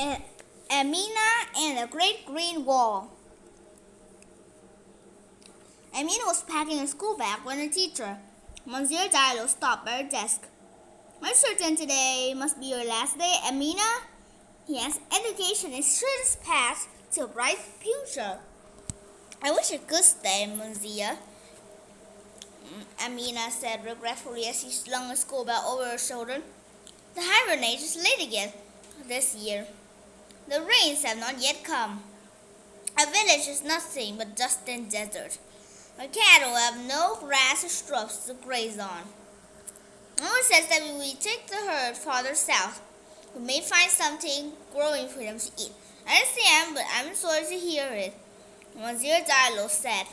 Amina and the Great Green Wall. Amina was packing her school bag when her teacher, Monsieur Diallo, stopped by her desk. "I'm certain today must be your last day, Amina?" he asked. "Education is surest path to a bright future." "I wish I could stay, Monsieur," Amina said regretfully as she slung her school bag over her shoulder. "The hibernate is late again this year. The rains have not yet come. Our village is nothing but dust and desert. Our cattle have no grass or shrubs to graze on. Mama says that if we take the herd farther south, we may find something growing for them to eat." "I understand, but I'm sorry to hear it," Monsieur Diallo said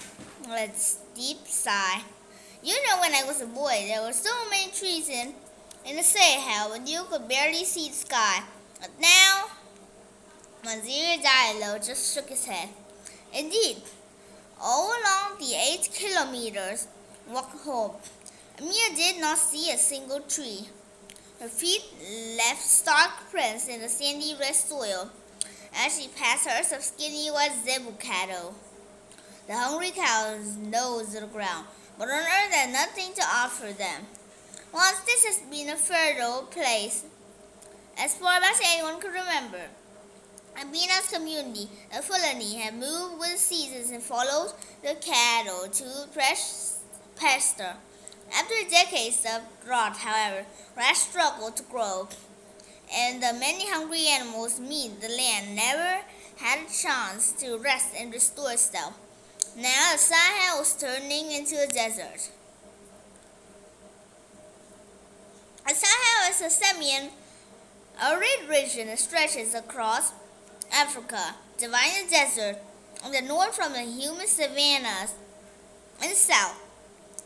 with a deep sigh. "You know, when I was a boy, there were so many trees in the Sahel, but you could barely see the sky. But now," Monsieur Diallo just shook his head. "Indeed, all along the 8 kilometers walk home, Amina did not see a single tree. Her feet left stark prints in the sandy red soil as she passed herds of skinny white zebu cattle. The hungry cows nosed the ground, but on earth had nothing to offer them. Once this has been a fertile place, as far back as anyone could remember. Amina's community, the Fulani, had moved with the seasons and followed the cattle to fresh pasture. After decades of drought, however, grass struggled to grow, and the many hungry animals mean the land never had a chance to rest and restore itself. Now the Sahel was turning into a desert. The Sahel is a semi-arid region that stretches across Africa, dividing the desert in the north from the humid savannas in the south.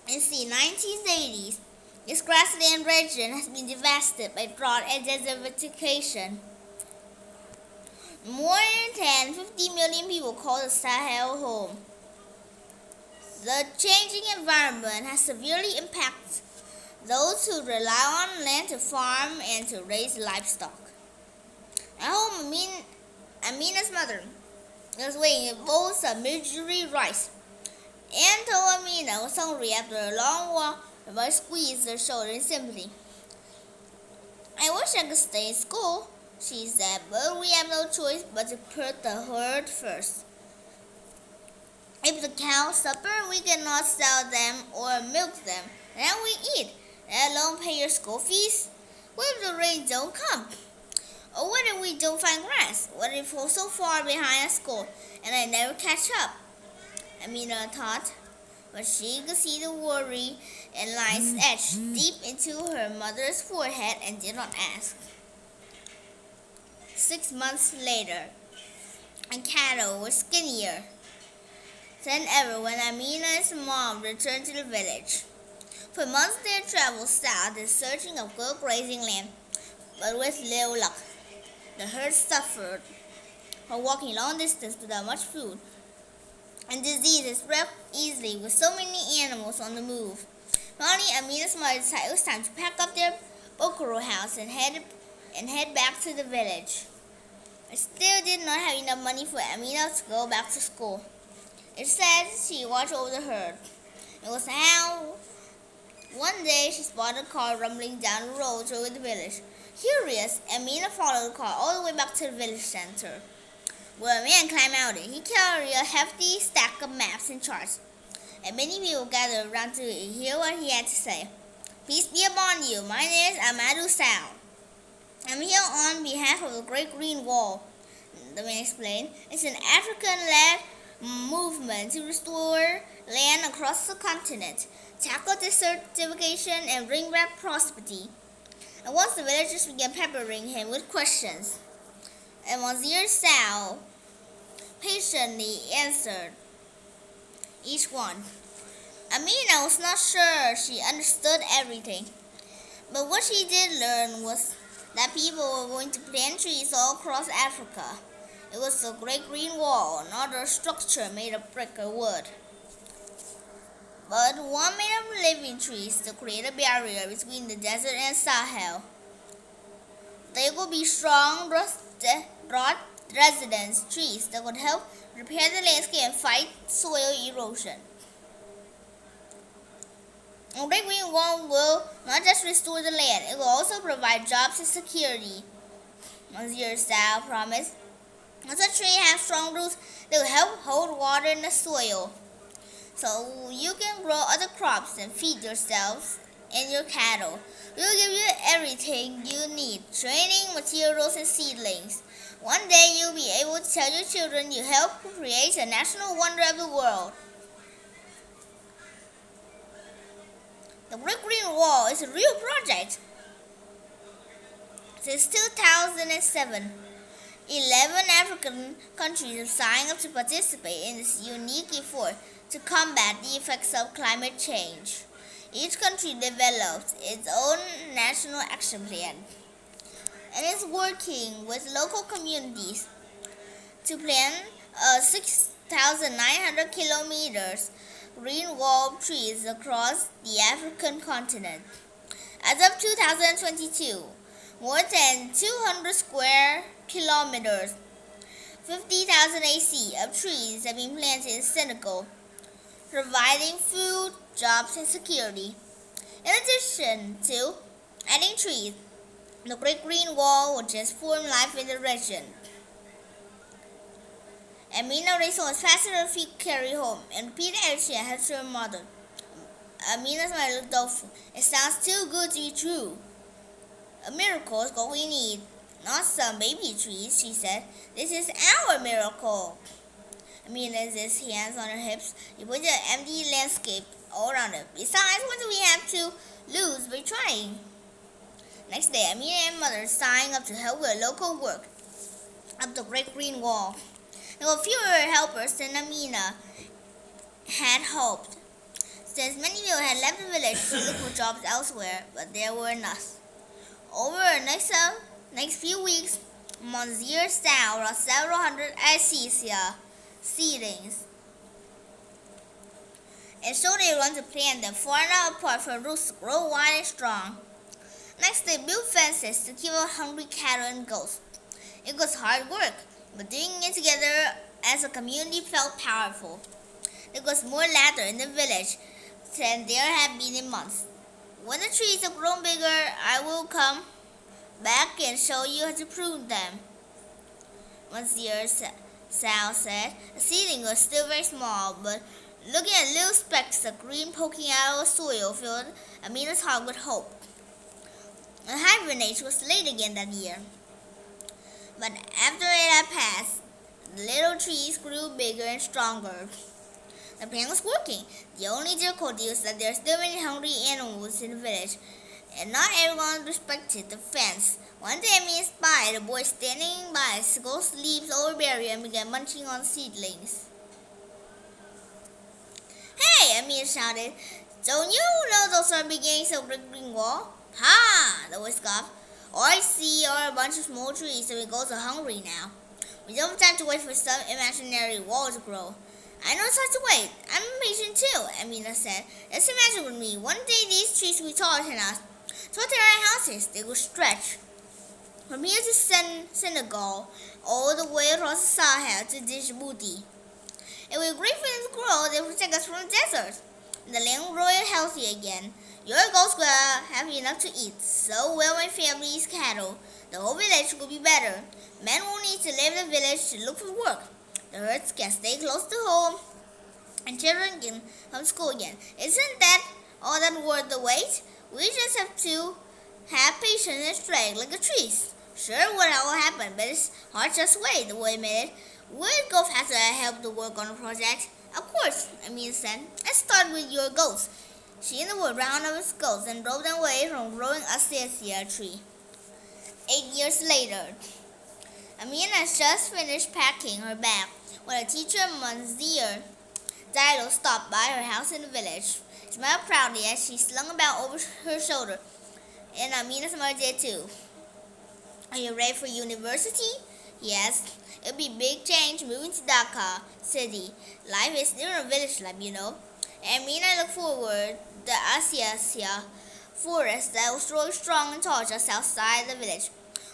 Since the 1980s, this grassland region has been devastated by drought and desertification. More than 50 million people call the Sahel home. The changing environment has severely impacted those who rely on land to farm and to raise livestock. At home, Amina's mother was weighing bowls of misery rice. Aunt told Amina was hungry after a long walk, but squeezed her shoulder in sympathy. "I wish I could stay in school," she said, "but we have no choice but to put the herd first. If the cows suffer, we cannot sell them or milk them. Then we eat, let alone pay your school fees. What if the rain don't come? Or what if we don't find grass? What if we're so far behind at school and I never catch up?" Amina thought, but she could see the worry and lines etched deep into her mother's forehead and did not ask. 6 months later, and cattle were skinnier than ever when Amina's mom returned to the village. For months they had traveled south in searching of good grazing land, but with little luck. The herd suffered from walking long distance without much food, and diseases spread easily with so many animals on the move. Finally, Amina's mother decided it was time to pack up their Okoro house and head back to the village. I still did not have enough money for Amina to go back to school. Instead, she watched over the herd. It was how one day she spotted a car rumbling down the road toward the village. Curious, Amina followed the car all the way back to the village center, where a man climbed out it. He carried a hefty stack of maps and charts, and many people gathered around to hear what he had to say. "Peace be upon you. My name is Amadou Sow. I'm here on behalf of the Great Green Wall," the man explained. "It's an African-led movement to restore land across the continent, tackle desertification, and bring back prosperity." And once the villagers began peppering him with questions, and Monsieur Sow patiently answered each one. Amina was not sure she understood everything, but what she did learn was that people were going to plant trees all across Africa. It was a great green wall, not a structure made of brick or wood, but one made of living trees to create a barrier between the desert and Sahel. They would be strong, brought residents trees that would help repair the landscape and fight soil erosion. A Great Green Wall will not just restore the land, it will also provide jobs and security. Monsieur Sal promised. Once a tree has strong roots, they will help hold water in the soil, so you can grow other crops and feed yourselves and your cattle. We will give you everything you need, training, materials, and seedlings. One day you'll be able to tell your children you helped create a national wonder of the world. The Great Green Wall is a real project. Since 2007, 11 African countries have signed up to participate in this unique effort to combat the effects of climate change. Each country developed its own national action plan and is working with local communities to plan a 6,900 kilometers green wall of trees across the African continent. As of 2022, more than 200 square kilometers, 50,000 AC of trees have been planted in Senegal, providing food, jobs, and security. In addition to adding trees, the Great Green Wall will transform life in the region. Amina raised was faster her feet carry home and repeated as she had to her mother. Amina's mother looked doubtful. It sounds too good to be true. A miracle is what we need, not some baby trees, she said. This is our miracle. Amina laid his hands on her hips. He pointed at the empty landscape all around her. Besides, what do we have to lose by trying? Next day, Amina and mother signed up to help with local work up the Great Green Wall. There were fewer helpers than Amina had hoped, since many people had left the village to look for jobs elsewhere, but there were none. Over the next few weeks, Monsieur Sal brought several hundred acacia seedlings and showed everyone to plant them far enough apart for roots to grow wide and strong. Next, they built fences to keep out hungry cattle and goats. It was hard work, but doing it together as a community felt powerful. There was more laughter in the village than there had been in months. When the trees have grown bigger, I will come back and show you how to prune them. Monsieur Sal said. The seedling was still very small, but looking at little specks of green poking out of the soil filled Amina's heart with hope. The hibernation was late again that year, but after it had passed, the little trees grew bigger and stronger. The plan was working. The only difficulty was that there were still many hungry animals in the village, and not everyone respected the fence. One day, Amina spied a boy standing by a ghost leaps over a barrier and began munching on seedlings. Hey, Amina shouted. Don't you know those are beginnings of the Green Wall? Ha! The boy scoffed. All I see are a bunch of small trees, so we go so hungry now. We don't have time to wait for some imaginary wall to grow. I know it's hard to wait. I'm impatient too, Amina said. Let's imagine with me. One day these trees will be taller than us. So what are our houses? They will stretch from here to Senegal, all the way across the Sahel to Djibouti. It will be great for them to grow. They will protect us from the desert. The land will grow healthy again. Your goats will have enough to eat. So will my family's cattle. The whole village will be better. Men won't need to leave the village to look for work. The herds can stay close to home, and children can come to school again. Isn't that all that worth the wait? We just have to have patience and strength like the trees. Sure, what will happen, but it's hard just wait. The boy admitted. Will it go faster I help to work on the project? Of course, Amina said. Let's start with your goats. She and the boy rounded up his goats and drove them away from growing acacia tree. 8 years later, Amina had just finished packing her bag when her teacher, Monsieur Diallo, stopped by her house in the village. She smiled proudly as she slung a bag over her shoulder, and Amina's mother did too. Are you ready for university? He asked. It'll be a big change moving to Dhaka city. Life is different in a village life, you know. And Amina looked forward to the acacia forest that was growing strong and tall just outside the village.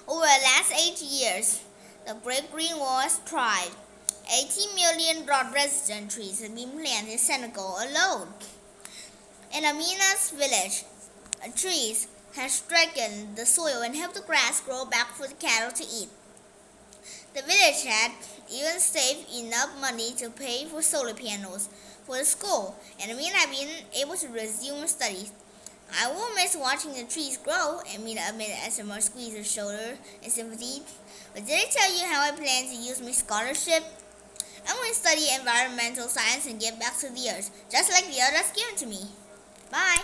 Over the last 8 years, The Great Green Wall has thrived. 80 million drought-resistant trees have been planted in Senegal alone. In Amina's village, trees have strengthened the soil and helped the grass grow back for the cattle to eat. The village had even saved enough money to pay for solar panels for the school, and Amina had been able to resume studies. I will miss watching the trees grow, Amina admitted as Amar squeezed her shoulder in sympathy. But did I tell you how I plan to use my scholarship? I'm going to study environmental science and give back to the earth, just like the others given to me. Bye.